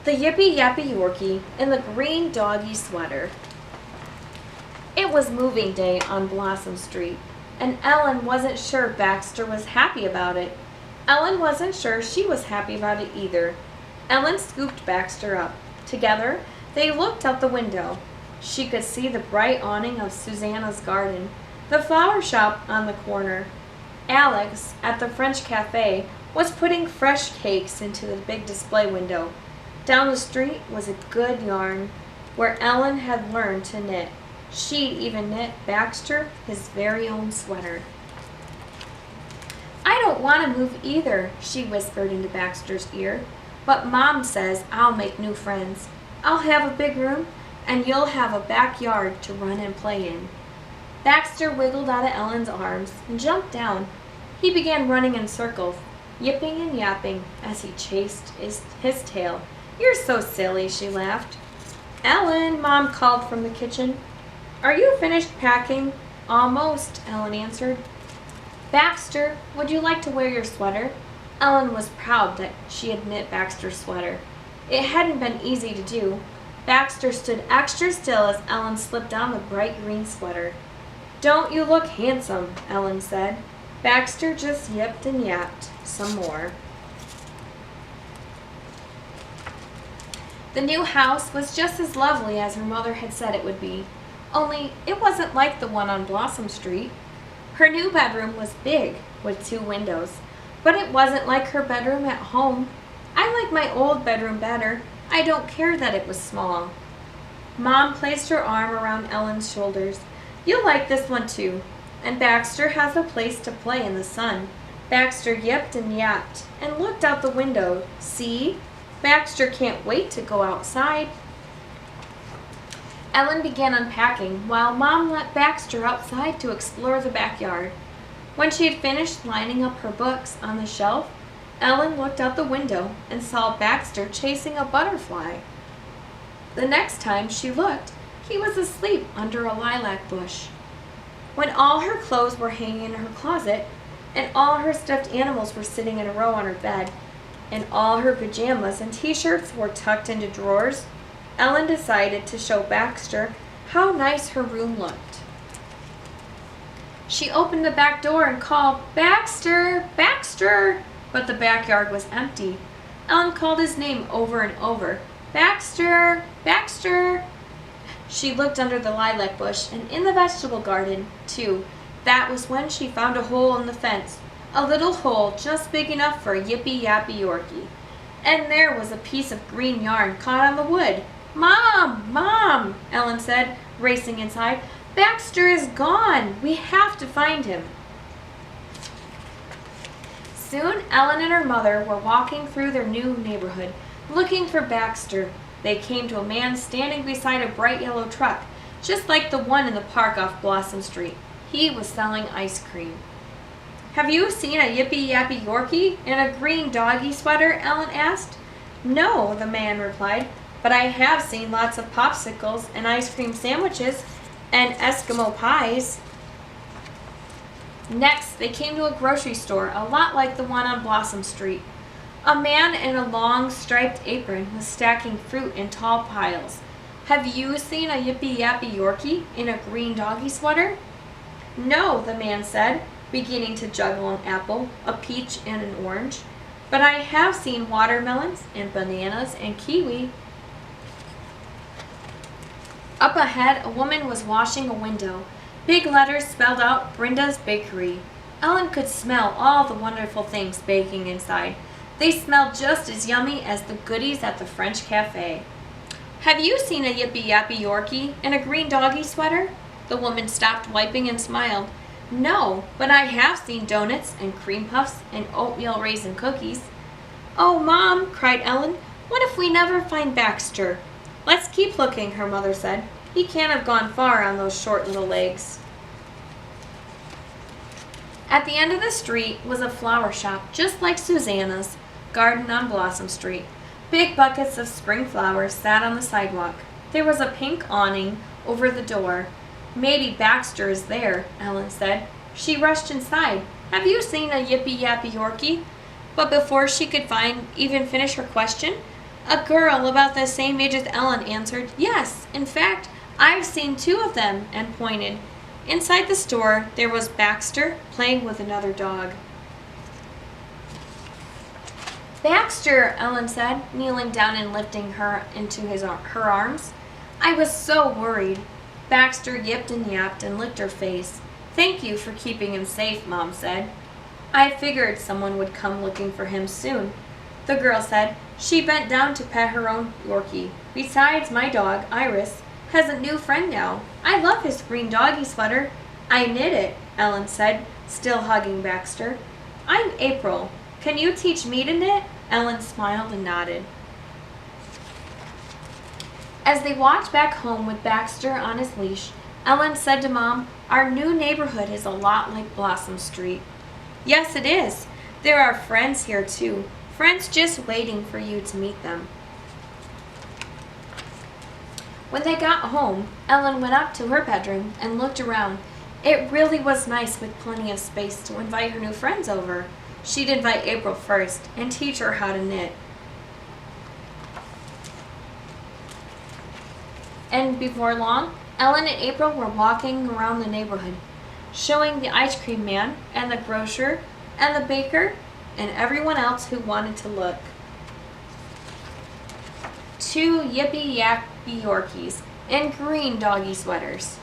The Yippy Yappy Yorkie in the green doggy sweater. It was moving day on Blossom Street, and Ellen wasn't sure Baxter was happy about it. Ellen wasn't sure she was happy about it either. Ellen scooped Baxter up. Together, they looked out the window. She could see the bright awning of Susanna's garden, the flower shop on the corner. Alex, at the French cafe, was putting fresh cakes into the big display window. Down the street was a good yarn, where Ellen had learned to knit. She'd even knit Baxter his very own sweater. "I don't want to move either," she whispered into Baxter's ear, "but Mom says I'll make new friends. I'll have a big room, and you'll have a backyard to run and play in." Baxter wiggled out of Ellen's arms and jumped down. He began running in circles, yipping and yapping as he chased his tail. "You're so silly," she laughed. "Ellen," Mom called from the kitchen. "Are you finished packing?" "Almost," Ellen answered. "Baxter, would you like to wear your sweater?" Ellen was proud that she had knit Baxter's sweater. It hadn't been easy to do. Baxter stood extra still as Ellen slipped on the bright green sweater. "Don't you look handsome?" Ellen said. Baxter just yipped and yapped some more. The new house was just as lovely as her mother had said it would be, only it wasn't like the one on Blossom Street. Her new bedroom was big, with 2 windows, but it wasn't like her bedroom at home. "I like my old bedroom better. I don't care that it was small." Mom placed her arm around Ellen's shoulders. "You'll like this one too, and Baxter has a place to play in the sun." Baxter yipped and yapped and looked out the window. "See? Baxter can't wait to go outside." Ellen began unpacking while Mom let Baxter outside to explore the backyard. When she had finished lining up her books on the shelf, Ellen looked out the window and saw Baxter chasing a butterfly. The next time she looked, he was asleep under a lilac bush. When all her clothes were hanging in her closet, and all her stuffed animals were sitting in a row on her bed, and all her pajamas and t-shirts were tucked into drawers, Ellen decided to show Baxter how nice her room looked. She opened the back door and called, "Baxter! Baxter!" But the backyard was empty. Ellen called his name over and over. "Baxter! Baxter!" She looked under the lilac bush and in the vegetable garden, too. That was when she found a hole in the fence, a little hole just big enough for a Yippy Yappy Yorkie. And there was a piece of green yarn caught on the wood. "Mom! Mom!" Ellen said, racing inside. "Baxter is gone! We have to find him." Soon Ellen and her mother were walking through their new neighborhood, looking for Baxter. They came to a man standing beside a bright yellow truck, just like the one in the park off Blossom Street. He was selling ice cream. "Have you seen a Yippy Yappy Yorkie in a green doggy sweater?" Ellen asked. "No," the man replied, "but I have seen lots of popsicles and ice cream sandwiches and Eskimo pies." Next, they came to a grocery store a lot like the one on Blossom Street. A man in a long striped apron was stacking fruit in tall piles. "Have you seen a Yippy Yappy Yorkie in a green doggy sweater?" "No," the man said, beginning to juggle an apple, a peach, and an orange. "But I have seen watermelons and bananas and kiwi." Up ahead, a woman was washing a window. Big letters spelled out Brenda's Bakery. Ellen could smell all the wonderful things baking inside. They smelled just as yummy as the goodies at the French cafe. "Have you seen a Yippy Yappy Yorkie in a green doggy sweater?" The woman stopped wiping and smiled. "No, but I have seen donuts and cream puffs and oatmeal raisin cookies." "Oh, Mom," cried Ellen, "what if we never find Baxter?" "Let's keep looking," her mother said. "He can't have gone far on those short little legs." At the end of the street was a flower shop just like Susanna's garden on Blossom Street. Big buckets of spring flowers sat on the sidewalk. There was a pink awning over the door. "Maybe Baxter is there," Ellen said. She rushed inside. "Have you seen a Yippy Yappy Yorkie?" But before she could even finish her question, A girl about the same age as Ellen answered, "Yes, in fact, I've seen two of them," and pointed. Inside the store, there was Baxter playing with another dog. "Baxter," Ellen said, kneeling down and lifting her into her arms. "I was so worried." Baxter yipped and yapped and licked her face. "Thank you for keeping him safe," Mom said. "I figured someone would come looking for him soon," the girl said. She bent down to pet her own Yorkie. "Besides, my dog, Iris, has a new friend now. I love his green doggy sweater." "I knit it," Ellen said, still hugging Baxter. "I'm April. Can you teach me to knit?" Ellen smiled and nodded. As they walked back home with Baxter on his leash, Ellen said to Mom, "Our new neighborhood is a lot like Blossom Street." "Yes, it is. There are friends here, too. Friends just waiting for you to meet them." When they got home, Ellen went up to her bedroom and looked around. It really was nice with plenty of space to invite her new friends over. She'd invite April first and teach her how to knit. And before long, Ellen and April were walking around the neighborhood, showing the ice cream man and the grocer and the baker and everyone else who wanted to look. Two Yippy Yappy Yorkies in green doggy sweaters.